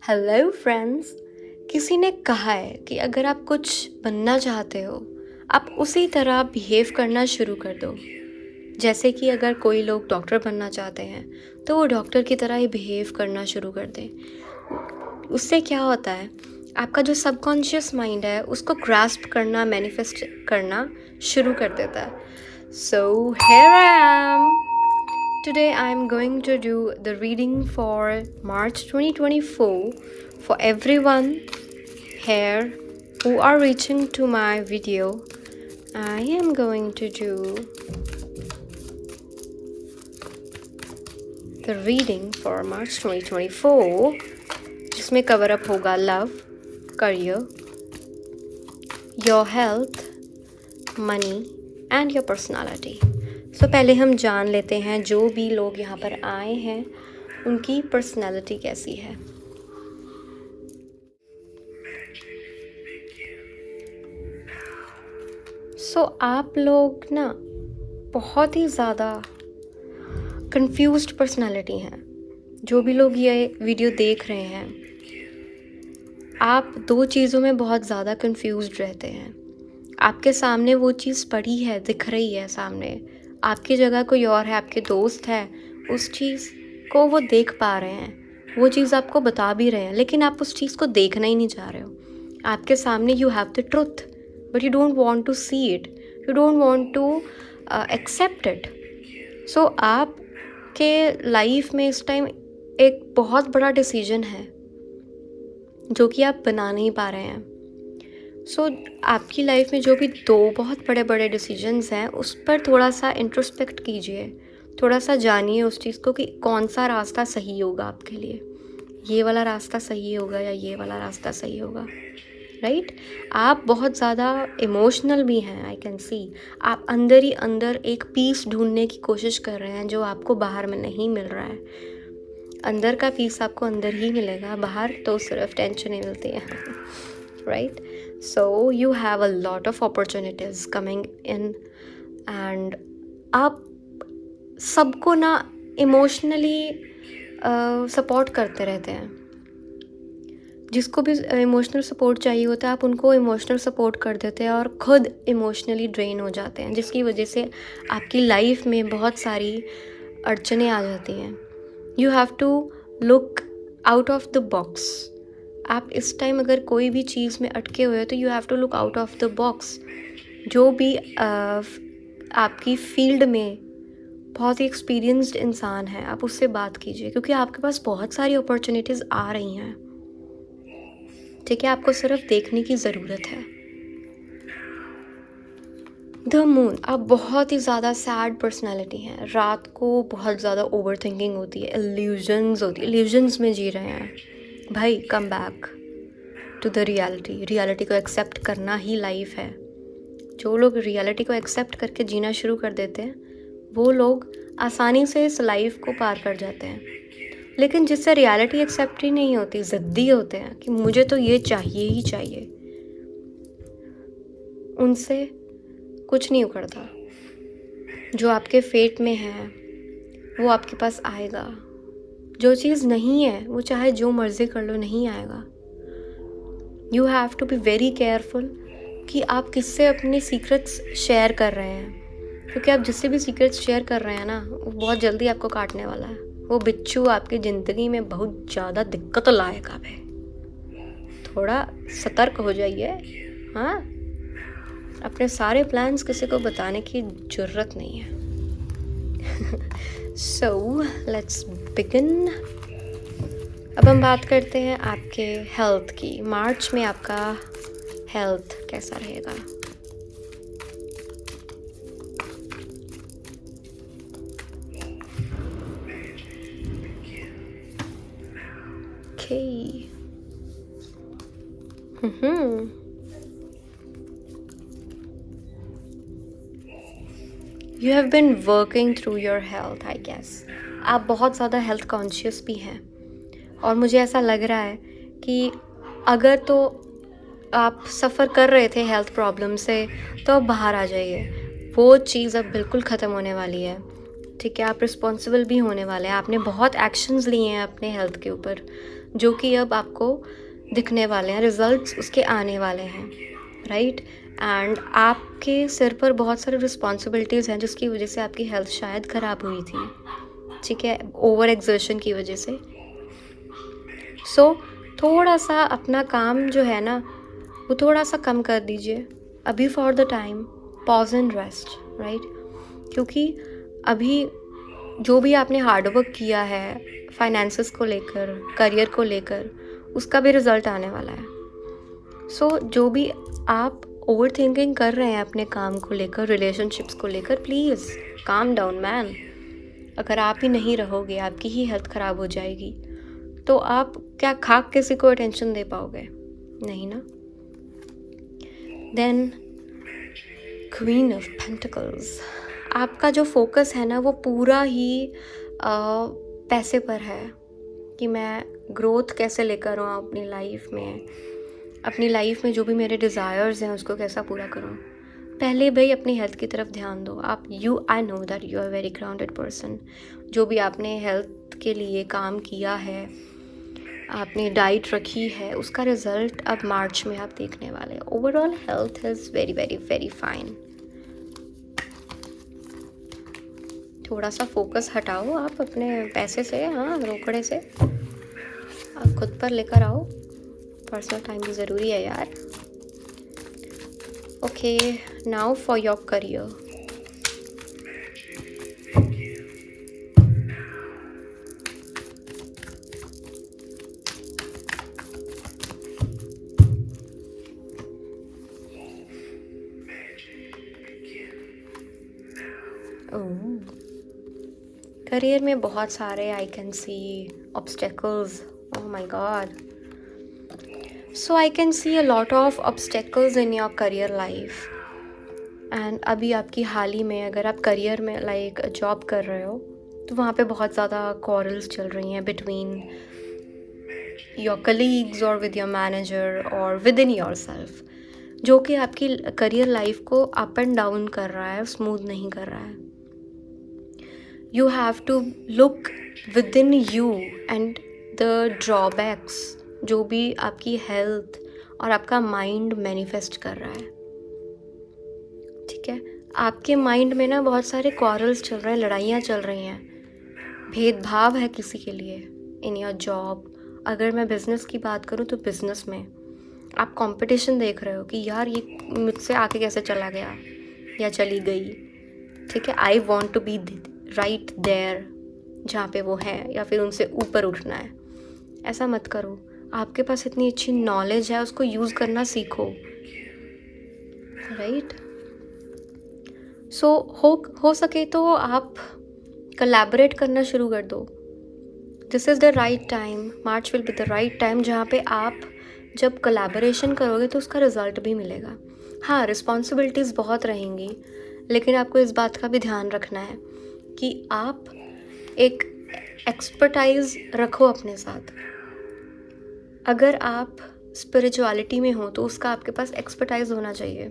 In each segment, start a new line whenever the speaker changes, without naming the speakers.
Hello friends. किसी ने कहा है कि अगर आप कुछ बनना चाहते हो आप उसी तरह बिहेव करना शुरू कर दो। जैसे कि अगर कोई लोग डॉक्टर बनना चाहते हैं तो वो डॉक्टर की तरह ही बिहेव करना शुरू कर दें। उससे क्या होता है, आपका जो सबकॉन्शियस माइंड है उसको ग्रास्प करना, मैनिफेस्ट करना शुरू कर देता है। So here I am. Today I am going to do the reading for March 2024 for everyone here who are reaching to my video. I am going to do the reading for March 2024 जिसमें cover up होगा love, career, your health, money and your personality. So पहले हम जान लेते हैं जो भी लोग यहाँ पर आए हैं उनकी पर्सनालिटी कैसी है। सो आप लोग ना बहुत ही ज़्यादा कंफ्यूज्ड पर्सनालिटी हैं। जो भी लोग ये वीडियो देख रहे हैं, आप दो चीज़ों में बहुत ज़्यादा कंफ्यूज्ड रहते हैं। आपके सामने वो चीज़ पड़ी है, दिख रही है सामने, आपकी जगह कोई और है, आपके दोस्त है, उस चीज़ को वो देख पा रहे हैं, वो चीज़ आपको बता भी रहे हैं, लेकिन आप उस चीज़ को देखना ही नहीं चाह रहे हो। आपके सामने you have the truth but you don't want to see it, you don't want to accept it. So आपके लाइफ में इस टाइम एक बहुत बड़ा डिसीजन है जो कि आप बना नहीं पा रहे हैं। सो आपकी लाइफ में जो भी दो बहुत बड़े बड़े डिसीजंस हैं उस पर थोड़ा सा इंट्रोस्पेक्ट कीजिए, थोड़ा सा जानिए उस चीज़ को कि कौन सा रास्ता सही होगा आपके लिए। ये वाला रास्ता सही होगा या ये वाला रास्ता सही होगा, राइट? आप बहुत ज़्यादा इमोशनल भी हैं, आई कैन सी। आप अंदर ही अंदर एक पीस ढूंढने की कोशिश कर रहे हैं जो आपको बाहर में नहीं मिल रहा है। अंदर का पीस आपको अंदर ही मिलेगा, बाहर तो सिर्फ टेंशन ही मिलती है, right? So you have a lot of opportunities coming in and आप सबको ना इमोशनली सपोर्ट करते रहते हैं। जिसको भी इमोशनल सपोर्ट चाहिए होता है आप उनको इमोशनल सपोर्ट कर देते हैं और ख़ुद इमोशनली ड्रेन हो जाते हैं, जिसकी वजह से आपकी लाइफ में बहुत सारी अड़चनें आ जाती हैं। You have to look out of the box. आप इस टाइम अगर कोई भी चीज़ में अटके हुए हो तो you have to look out of the box. जो भी आपकी फील्ड में बहुत ही एक्सपीरियंस्ड इंसान है आप उससे बात कीजिए, क्योंकि आपके पास बहुत सारी अपॉर्चुनिटीज़ आ रही हैं। ठीक है, आपको सिर्फ देखने की ज़रूरत है। द मून, आप बहुत ही ज़्यादा सैड पर्सनैलिटी हैं। रात को बहुत ज़्यादा ओवर थिंकिंग होती है, इल्यूजन्स होती है, इल्यूजन्स में जी रहे हैं। भाई come back to the reality. Reality को एक्सेप्ट करना ही लाइफ है। जो लोग रियलिटी को एक्सेप्ट करके जीना शुरू कर देते हैं वो लोग आसानी से इस लाइफ को पार कर जाते हैं। लेकिन जिससे रियलिटी एक्सेप्ट ही नहीं होती, ज़िद्दी होते हैं कि मुझे तो ये चाहिए ही चाहिए, उनसे कुछ नहीं उखड़ता। जो आपके फेट में है वो आपके पास आएगा। जो चीज़ नहीं है वो चाहे जो मर्ज़ी कर लो नहीं आएगा। You have to be very careful कि आप किससे अपने सीक्रेट्स शेयर कर रहे हैं, क्योंकि आप जिससे भी सीक्रेट्स शेयर कर रहे हैं ना वो बहुत जल्दी आपको काटने वाला है। वो बिच्छू आपकी ज़िंदगी में बहुत ज़्यादा दिक्कत लाएगा। भाई थोड़ा सतर्क हो जाइए। हाँ, अपने सारे प्लान्स किसी को बताने की ज़रूरत नहीं है। So let's begin। अब हम बात करते हैं आपके हेल्थ की। मार्च में आपका हेल्थ कैसा रहेगा? Okay। You have been working through your health, I guess. आप बहुत ज़्यादा हेल्थ कॉन्शियस भी हैं और मुझे ऐसा लग रहा है कि अगर तो आप सफ़र कर रहे थे हेल्थ प्रॉब्लम से तो अब बाहर आ जाइए। वो चीज़ अब बिल्कुल ख़त्म होने वाली है। ठीक है, आप रिस्पॉन्सिबल भी होने वाले हैं। आपने बहुत एक्शंस लिए हैं अपने हेल्थ के ऊपर, जो कि अब आपको दिखने वाले हैं, रिजल्ट्स उसके आने वाले हैं, राइट। एंड आपके सिर पर बहुत सारी रिस्पॉन्सिबिलिटीज़ हैं जिसकी वजह से आपकी हेल्थ शायद ख़राब हुई थी, ठीक है, ओवर एक्सर्शन की वजह से। सो थोड़ा सा अपना काम जो है ना वो थोड़ा सा कम कर दीजिए अभी for the time, pause and rest, right. क्योंकि अभी जो भी आपने हार्डवर्क किया है फाइनेंसेस को लेकर, करियर को लेकर, उसका भी रिजल्ट आने वाला है। सो जो भी आप ओवर थिंकिंग कर रहे हैं अपने काम को लेकर, रिलेशनशिप्स को लेकर, प्लीज़ काम डाउन मैन। अगर आप ही नहीं रहोगे, आपकी ही हेल्थ ख़राब हो जाएगी, तो आप क्या खाक किसी को अटेंशन दे पाओगे? नहीं ना। देन क्वीन ऑफ पेंटिकल्स, आपका जो फोकस है ना वो पूरा ही पैसे पर है कि मैं ग्रोथ कैसे लेकर आऊँ अपनी लाइफ में जो भी मेरे डिज़ायर्स हैं उसको कैसा पूरा करूँ। पहले भाई अपनी हेल्थ की तरफ ध्यान दो। I know that you are very grounded person. जो भी आपने हेल्थ के लिए काम किया है, आपने डाइट रखी है, उसका रिज़ल्ट अब मार्च में आप देखने वाले हैं। Overall health is very very very fine. थोड़ा सा फोकस हटाओ आप अपने पैसे से, हाँ, रोकड़े से आप खुद पर लेकर आओ। पर्सनल टाइम भी ज़रूरी है यार। Okay, now for your career. Career में बहुत सारे I can see obstacles. Oh my God. So I can see a lot of obstacles in your career life. And अभी आपकी हाल ही में अगर आप करियर में लाइक जॉब कर रहे हो तो वहाँ पे बहुत ज़्यादा क्वारल्स चल रही हैं बिटवीन योर कलीग्स और विद योर मैनेजर और विद इन योर सेल्फ, जो कि आपकी करियर लाइफ को अप एंड डाउन कर रहा है, स्मूथ नहीं कर रहा है। You have to look within you and the drawbacks जो भी आपकी हेल्थ और आपका माइंड मैनिफेस्ट कर रहा है, ठीक है। आपके माइंड में ना बहुत सारे क्वारल्स चल रहे हैं, लड़ाइयाँ चल रही हैं, भेदभाव है किसी के लिए इन योर जॉब। अगर मैं बिज़नेस की बात करूँ तो बिज़नेस में आप कंपटीशन देख रहे हो कि यार ये मुझसे आके कैसे चला गया या चली गई, ठीक है। I want to be right there जहाँ पे वो है, या फिर उनसे ऊपर उठना है। ऐसा मत करो। आपके पास इतनी अच्छी नॉलेज है, उसको यूज़ करना सीखो, राइट। सो हो सके तो आप कोलैबोरेट करना शुरू कर दो। This is the right time, March will be the right time जहाँ पे आप जब कोलैबोरेशन करोगे तो उसका रिज़ल्ट भी मिलेगा। हाँ, रिस्पॉन्सिबिलिटीज़ बहुत रहेंगी, लेकिन आपको इस बात का भी ध्यान रखना है कि आप एक एक्सपर्टाइज रखो अपने साथ। अगर आप स्पिरिचुअलिटी में हो तो उसका आपके पास एक्सपर्टाइज होना चाहिए,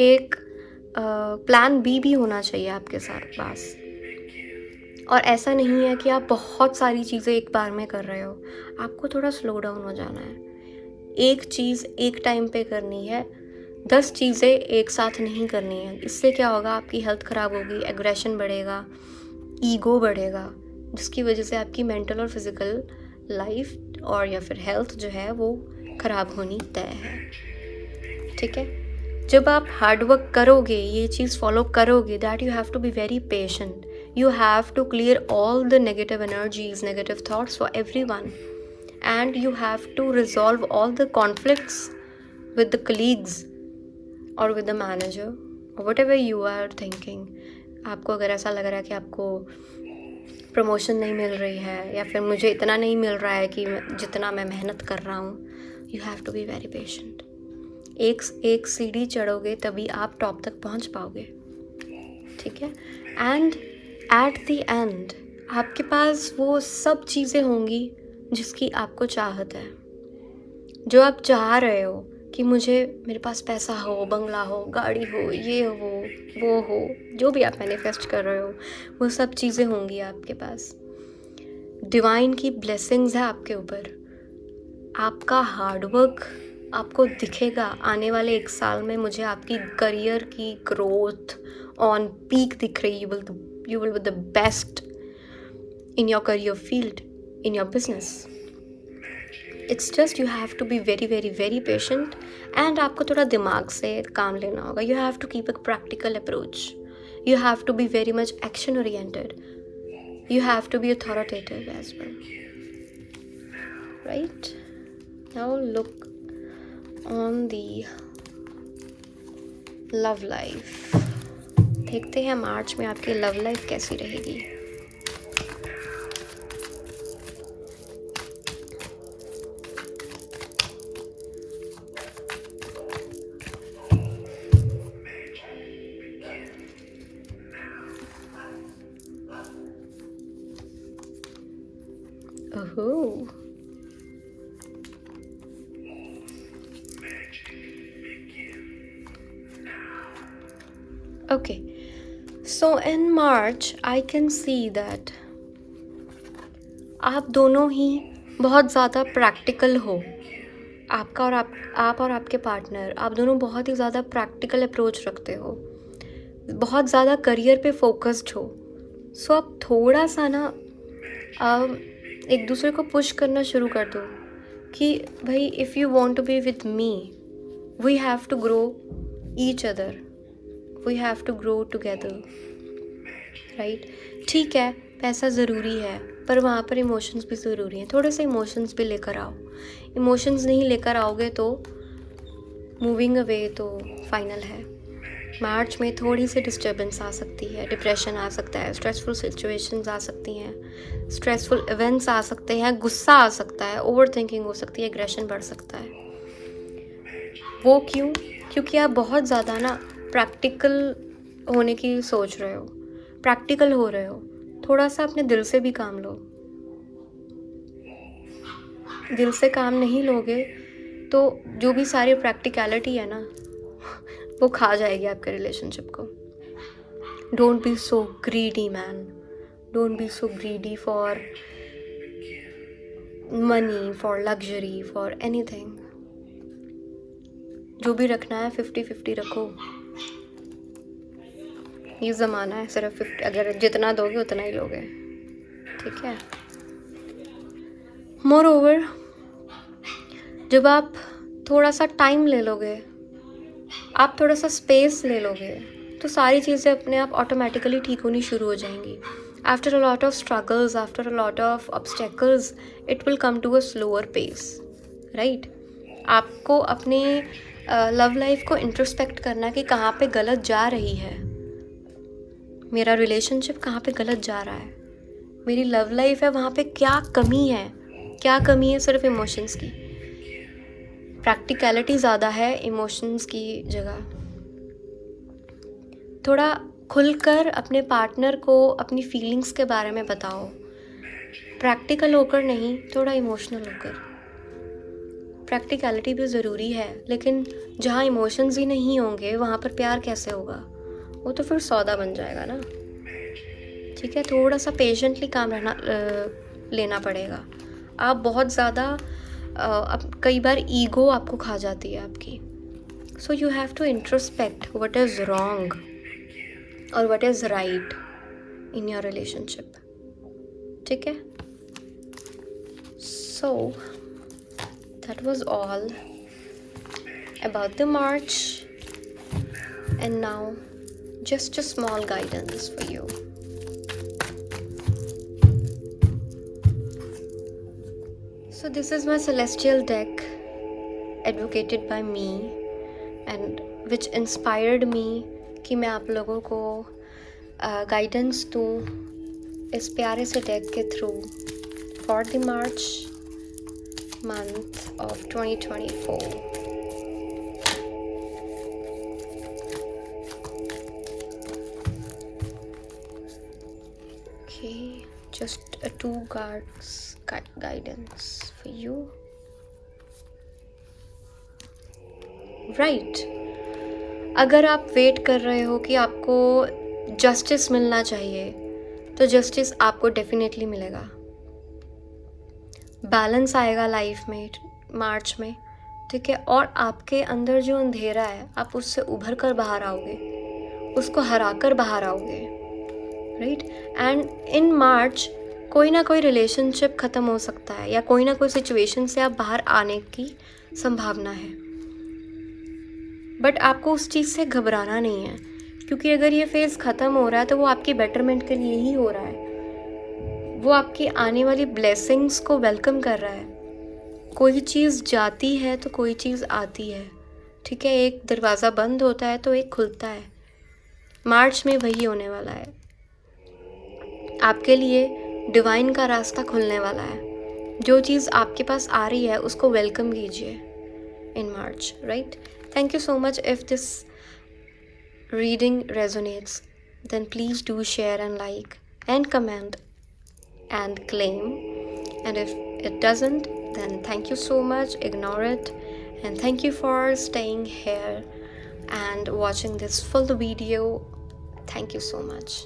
एक प्लान बी भी होना चाहिए आपके साथ पास। और ऐसा नहीं है कि आप बहुत सारी चीज़ें एक बार में कर रहे हो, आपको थोड़ा स्लो डाउन हो जाना है। एक चीज़ एक टाइम पे करनी है, 10 चीज़ें एक साथ नहीं करनी है। इससे क्या होगा, आपकी हेल्थ ख़राब होगी, एग्रेशन बढ़ेगा, ईगो बढ़ेगा, जिसकी वजह से आपकी मेंटल और फिज़िकल लाइफ और या फिर हेल्थ जो है वो ख़राब होनी तय है, ठीक है। जब आप हार्ड वर्क करोगे, ये चीज़ फॉलो करोगे, that you have to be very patient, you have to clear all the negative energies, negative thoughts for everyone, and you have to resolve all the conflicts with the colleagues or with the manager or whatever you are thinking. आपको अगर ऐसा लग रहा है कि आपको promotion नहीं मिल रही है या फिर मुझे इतना नहीं मिल रहा है कि जितना मैं मेहनत कर रहा हूँ, you have to be very patient. एक सीढ़ी चढ़ोगे तभी आप टॉप तक पहुँच पाओगे, ठीक है। एंड एट द एंड आपके पास वो सब चीज़ें होंगी जिसकी आपको चाहत है, जो आप चाह रहे हो कि मेरे पास पैसा हो, बंगला हो, गाड़ी हो, ये हो, वो हो, जो भी आप मैनिफेस्ट कर रहे हो, वो सब चीज़ें होंगी आपके पास। डिवाइन की ब्लेसिंग्स है आपके ऊपर, आपका हार्डवर्क आपको दिखेगा आने वाले 1 साल में। मुझे आपकी करियर की ग्रोथ ऑन पीक दिख रही। You will be the best in your career field, in your business. It's just you have to be very very very patient and आपको थोड़ा दिमाग से काम लेना होगा। You have to keep a practical approach. You have to be very much action oriented. You have to be authoritative as well, right? Now look on the love life. देखते हैं मार्च में आपकी लव लाइफ कैसी रहेगी। Oh. Okay. So in March, I can see that आप दोनों ही बहुत ज़्यादा प्रैक्टिकल हो। आपका और आप और आपके पार्टनर, आप दोनों बहुत ही ज़्यादा प्रैक्टिकल अप्रोच रखते हो, बहुत ज़्यादा करियर पे फोकस्ड हो। सो आप थोड़ा सा ना एक दूसरे को पुश करना शुरू कर दो कि भाई if you want to be with me, we have to grow each other, we have to grow together, right? ठीक है, पैसा ज़रूरी है, पर वहाँ पर इमोशंस भी ज़रूरी हैं। थोड़े से इमोशंस भी लेकर आओ। इमोशंस नहीं लेकर आओगे तो मूविंग अवे तो फाइनल है। मार्च में थोड़ी सी डिस्टर्बेंस आ सकती है, डिप्रेशन आ सकता है, स्ट्रेसफुल सिचुएशंस आ सकती हैं, स्ट्रेसफुल इवेंट्स आ सकते हैं, गुस्सा आ सकता है, ओवर थिंकिंग हो सकती है, एग्रेशन बढ़ सकता है। वो क्यों? क्योंकि आप बहुत ज़्यादा ना प्रैक्टिकल होने की सोच रहे हो, प्रैक्टिकल हो रहे हो। थोड़ा सा अपने दिल से भी काम लो। दिल से काम नहीं लोगे तो जो भी सारी प्रैक्टिकलिटी है ना वो खा जाएगी आपके रिलेशनशिप को। Don't be so greedy man, don't be so greedy for money, for luxury, for anything. जो भी रखना है 50-50 रखो। ये ज़माना है सिर्फ 50, अगर जितना दोगे उतना ही लोगे, ठीक है? मोर ओवर, जब आप थोड़ा सा टाइम ले लोगे, आप थोड़ा सा स्पेस ले लोगे, तो सारी चीज़ें अपने आप ऑटोमेटिकली ठीक होनी शुरू हो जाएंगी। After a lot of struggles, after a lot of obstacles, it will come to a slower pace, right? आपको अपने लव लाइफ को इंट्रोस्पेक्ट करना कि कहाँ पे गलत जा रही है, मेरा रिलेशनशिप कहाँ पे गलत जा रहा है, मेरी लव लाइफ है वहाँ पे क्या कमी है। क्या कमी है? सिर्फ इमोशंस की। प्रैक्टिकलिटी ज़्यादा है इमोशंस की जगह। थोड़ा खुलकर अपने पार्टनर को अपनी फीलिंग्स के बारे में बताओ, प्रैक्टिकल होकर नहीं, थोड़ा इमोशनल होकर। प्रैक्टिकलिटी भी ज़रूरी है, लेकिन जहाँ इमोशंस ही नहीं होंगे वहाँ पर प्यार कैसे होगा? वो तो फिर सौदा बन जाएगा ना, ठीक है? थोड़ा सा पेशेंटली काम लेना पड़ेगा। आप बहुत ज़्यादा कई बार ईगो आपको खा जाती है आपकी। So you have to introspect what is wrong और what is right in your relationship, ठीक है? So that was all about the March, and now just a small guidance for you. So this is my celestial deck advocated by me and which inspired me कि मैं आप लोगों को guidance दूँ इस प्यारे से डेक के through for the March month of 2024. Okay, just a 2 cards guidance for you. Right. अगर आप वेट कर रहे हो कि आपको जस्टिस मिलना चाहिए, तो जस्टिस आपको डेफिनेटली मिलेगा। बैलेंस आएगा लाइफ में, मार्च में, ठीक है, और आपके अंदर जो अंधेरा है आप उससे उभर कर बाहर आओगे, उसको हरा कर बाहर आओगे, राइट। एंड इन मार्च कोई ना कोई रिलेशनशिप ख़त्म हो सकता है या कोई ना कोई सिचुएशन से आप बाहर आने की संभावना है, बट आपको उस चीज़ से घबराना नहीं है, क्योंकि अगर ये फेज़ ख़त्म हो रहा है तो वो आपकी बेटरमेंट के लिए ही हो रहा है, वो आपकी आने वाली ब्लेसिंग्स को वेलकम कर रहा है। कोई चीज़ जाती है तो कोई चीज़ आती है, ठीक है, एक दरवाज़ा बंद होता है तो एक खुलता है। मार्च में वही होने वाला है, आपके लिए डिवाइन का रास्ता खुलने वाला है। जो चीज़ आपके पास आ रही है उसको वेलकम कीजिए in March, right. Thank you so much. If this reading resonates, then please do share and like and comment and claim. And if it doesn't, then thank you so much, ignore it. And thank you for staying here and watching this full video. Thank you so much.